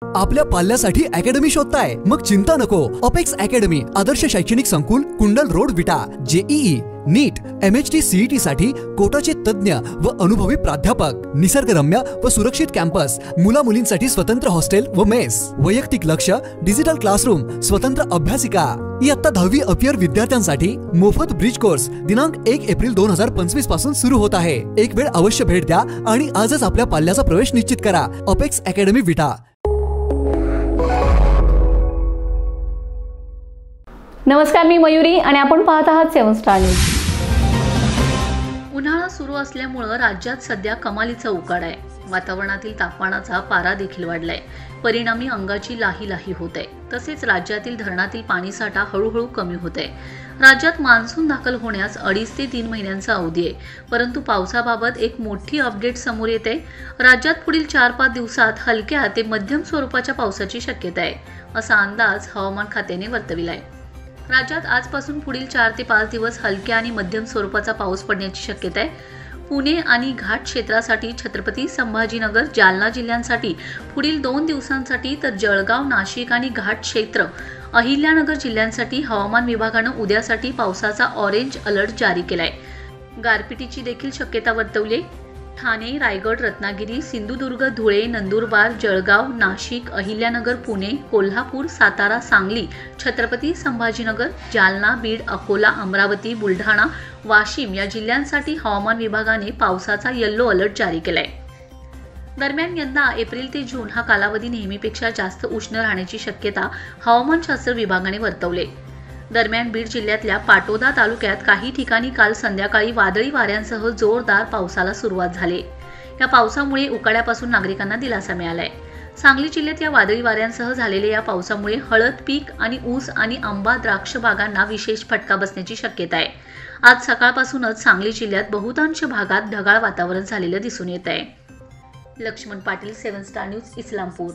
आपल्या पाल्यासाठी अकॅडमी शोधताय? मग चिंता नको. अपेक्स अकॅडमी आदर्श शैक्षणिक संकुल, कुंडल रोड, विटा. जेईई, नीट, MHT, CET साठी कोटाचे तज्ञ व अनुभवी प्राध्यापक, निसर्गरम्य व सुरक्षित कॅम्पस, मुला मुलींसाठी स्वतंत्र हॉस्टेल व मेस, वैयक्तिक लक्ष, डिजिटल क्लासरूम, स्वतंत्र अभ्यासिका. इयत्ता 10वी अपियर विद्यार्थ्यांसाठी मोफत ब्रिज कोर्स दिनांक 1 एप्रिल 2025 पासून सुरू होत आहे. एक वेळ अवश्य भेट द्या आणि आजच आपल्या पाल्याचा प्रवेश निश्चित करा. अपेक्स अकॅडमी, विटा. नमस्कार, मी मयुरी आणि आपण पाहत आहात 7 स्टार न्यूज. उन्हाळा सुरू असल्यामुळे राज्यात सध्या कमालीचा उकाडा आहे. वातावरणातील तापमानाचा पारा देखील वाढलाय. परिणामी अंगाची लाही होत आहे. तसेच राज्यातील धरणातील पाणीसाठा हळूहळू कमी होत आहे. राज्यात मान्सून दाखल होण्यास 2.5 ते 3 महिन्यांचा अवधी आहे. परंतु पावसाबाबत एक मोठी अपडेट समोर येते. राज्यात पुढील 4-5 दिवसात हलक्या ते मध्यम स्वरूपाच्या पावसाची शक्यता आहे, असा अंदाज हवामान खात्याने वर्तविला आहे. राज्यात आजपासून पुढील 4 ते 5 दिवस हलक्या आणि मध्यम स्वरूपाचा पाऊस पडण्याची शक्यता आहे. पुणे आणि घाट क्षेत्रासाठी छत्रपती संभाजीनगर, जालना जिल्ह्यांसाठी पुढील 2 दिवसांसाठी, तर जळगाव, नाशिक आणि घाट क्षेत्र, अहिल्यानगर जिल्ह्यांसाठी हवामान विभागानं उद्यासाठी पावसाचा ऑरेंज अलर्ट जारी केलाय. गारपिटीची देखील शक्यता वर्तवली. ठाणे, रायगड, रत्नागिरी, सिंधुदुर्ग, धुळे, नंदुरबार, जळगाव, नाशिक, अहिल्यानगर, पुणे, कोल्हापूर, सातारा, सांगली, छत्रपती संभाजीनगर, जालना, बीड, अकोला, अमरावती, बुलढाणा, वाशिम या जिल्ह्यांसाठी हवामान विभागाने पावसाचा येलो अलर्ट जारी केलाय. दरम्यान यंदा एप्रिल ते जून हा कालावधी नेहमीपेक्षा जास्त उष्ण राहण्याची शक्यता हवामानशास्त्र विभागाने वर्तवली. दरम्यान बीड जिल्ह्यातल्या पाटोदा तालुक्यात काही ठिकाणी काल संध्याकाळी वादळी वाऱ्यांसह जोरदार पावसाला सुरुवात झाली. या पावसामुळे उकाड्यापासून नागरिकांना दिलासा मिळालाय. सांगली जिल्ह्यात या वादळी वाऱ्यांसह झालेल्या या पावसामुळे हळद पीक आणि ऊस आणि आंबा, द्राक्ष बागांना विशेष फटका बसण्याची शक्यता आहे. आज सकाळपासूनच सांगली जिल्ह्यात बहुतांश भागात ढगाळ वातावरण झालेलं दिसून येत आहे. Laxman Patil, 7 star news, Islampur.